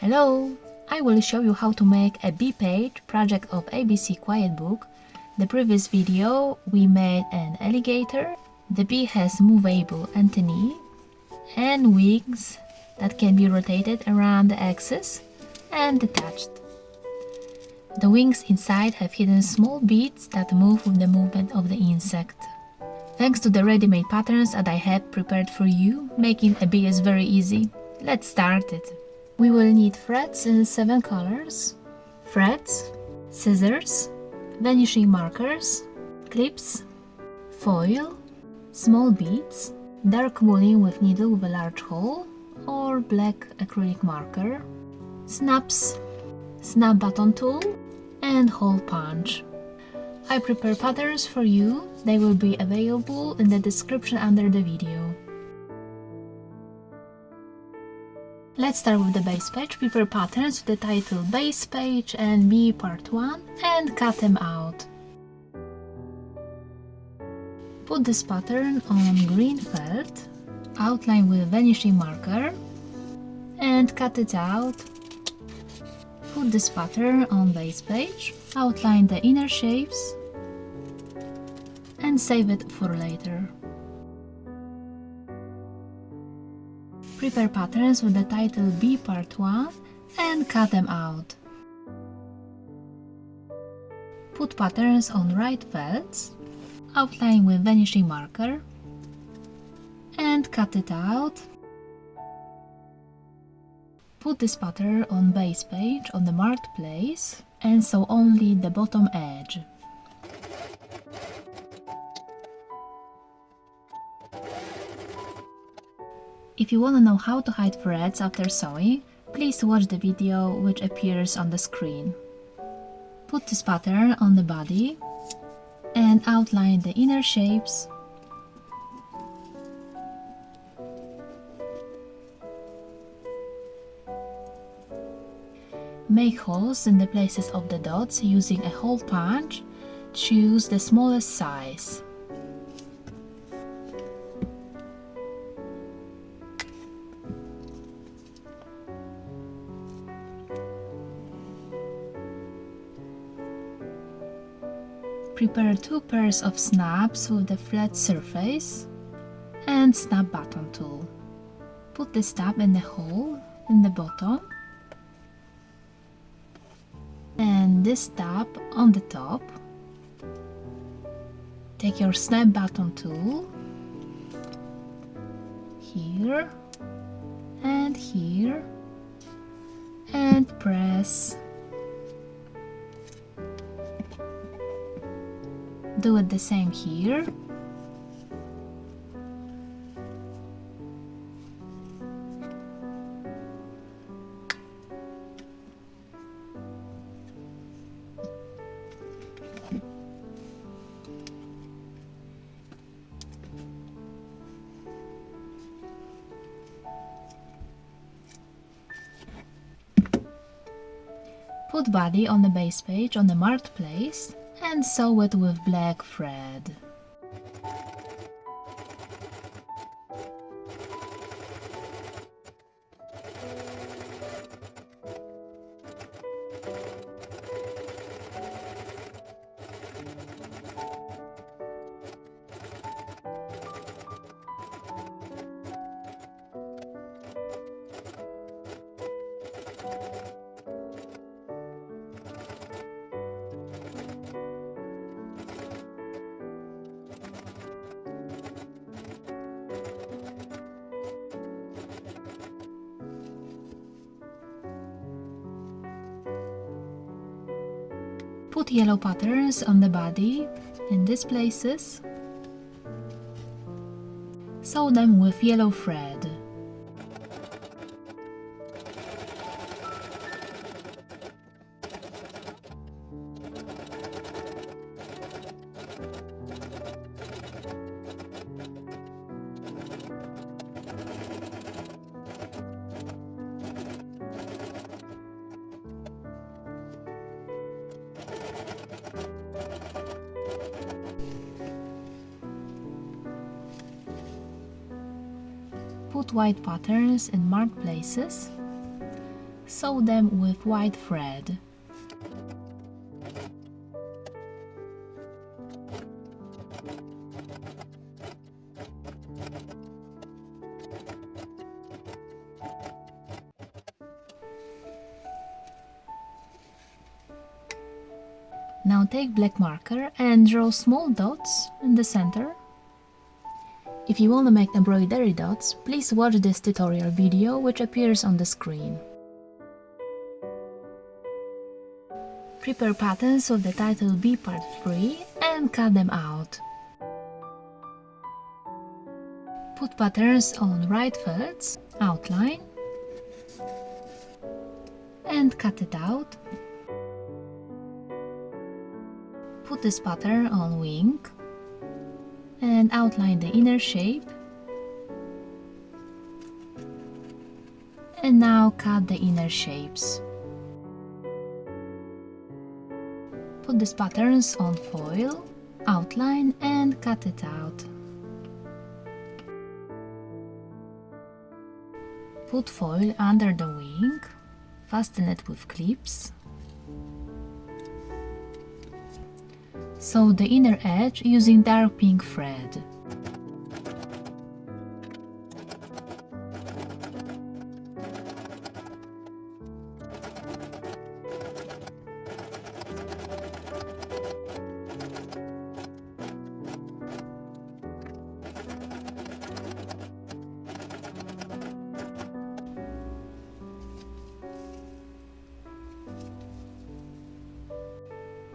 Hello! I will show you how to make a B-page project of ABC Quiet Book. The previous video we made an alligator. The bee has movable antennae and wings that can be rotated around the axis and detached. The wings inside have hidden small beads that move with the movement of the insect. Thanks to the ready-made patterns that I have prepared for you, making a bee is very easy. Let's start it. We will need threads in 7 colors, threads, scissors, vanishing markers, clips, foil, small beads, dark woolen with needle with a large hole, or black acrylic marker, snaps, snap button tool, and hole punch. I prepare patterns for you. They will be available in the description under the video. Let's start with the base page. Prepare patterns with the title Base Page and B Part 1 and cut them out. Put this pattern on green felt, outline with vanishing marker and cut it out. Put this pattern on base page, outline the inner shapes and save it for later. Prepare patterns with the title B Part 1 and cut them out. Put patterns on right felts, outline with vanishing marker and cut it out. Put this pattern on base page on the marked place and sew only the bottom edge. If you want to know how to hide threads after sewing, please watch the video which appears on the screen. Put this pattern on the body and outline the inner shapes. Make holes in the places of the dots using a hole punch. Choose the smallest size. Prepare 2 pairs of snaps with a flat surface and snap button tool. Put the snap in the hole in the bottom and this snap on the top. Take your snap button tool here and here and press. Do it the same here. Put body on the base page on the marked place and sew it with black thread. Put yellow patterns on the body in these places. Sew them with yellow thread. Put white patterns in marked places. Sew them with white thread. Now take black marker and draw small dots in the center. If you want to make embroidery dots, please watch this tutorial video which appears on the screen. Prepare patterns of the title B part 3 and cut them out. Put patterns on right felts, outline, and cut it out. Put this pattern on wing and outline the inner shape. And now cut the inner shapes. Put these patterns on foil, outline and cut it out. Put foil under the wing, fasten it with clips. Sew the inner edge using dark pink thread.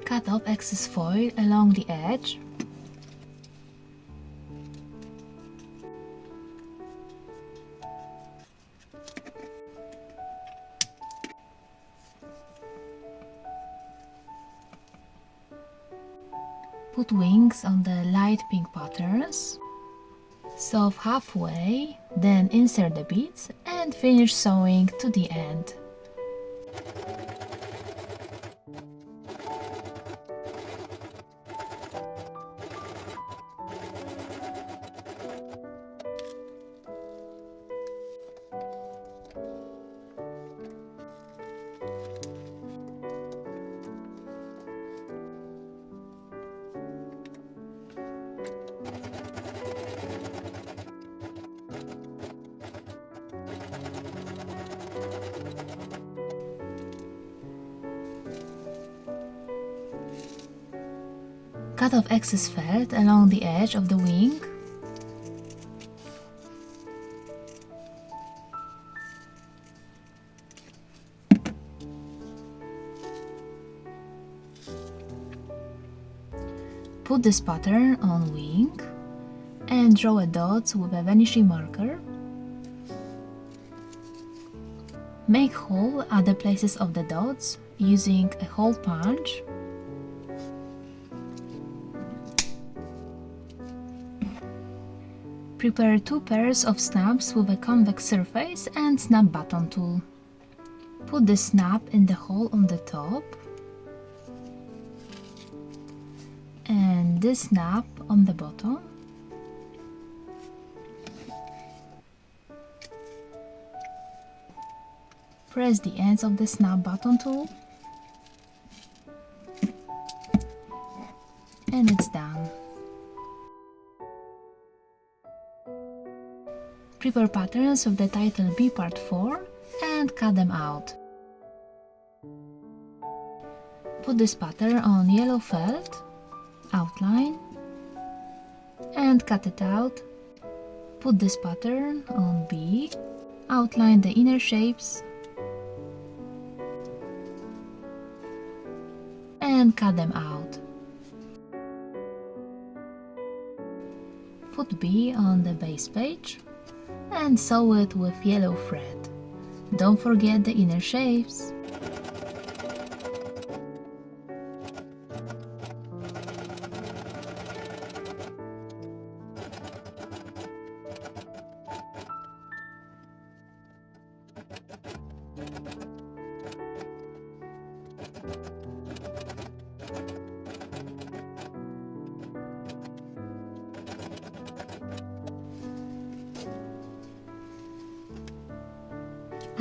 Cut off excess foil along the edge. Put wings on the light pink patterns. Sew halfway, then insert the beads and finish sewing to the end. Cut off excess felt along the edge of the wing. Put this pattern on wing and draw a dot with a vanishing marker. Make hole at the places of the dots using a hole punch. Prepare 2 pairs of snaps with a convex surface and snap button tool. Put the snap in the hole on the top and this snap on the bottom. Press the ends of the snap button tool and it's done. Prepare patterns of the title B part 4 and cut them out. Put this pattern on yellow felt, outline and cut it out. Put this pattern on B, outline the inner shapes and cut them out. Put B on the base page and sew it with yellow thread. Don't forget the inner shapes.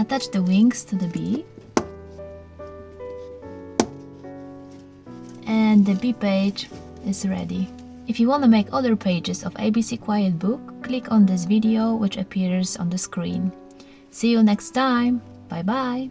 Attach the wings to the bee. And the bee page is ready. If you want to make other pages of ABC Quiet Book, click on this video which appears on the screen. See you next time. Bye bye.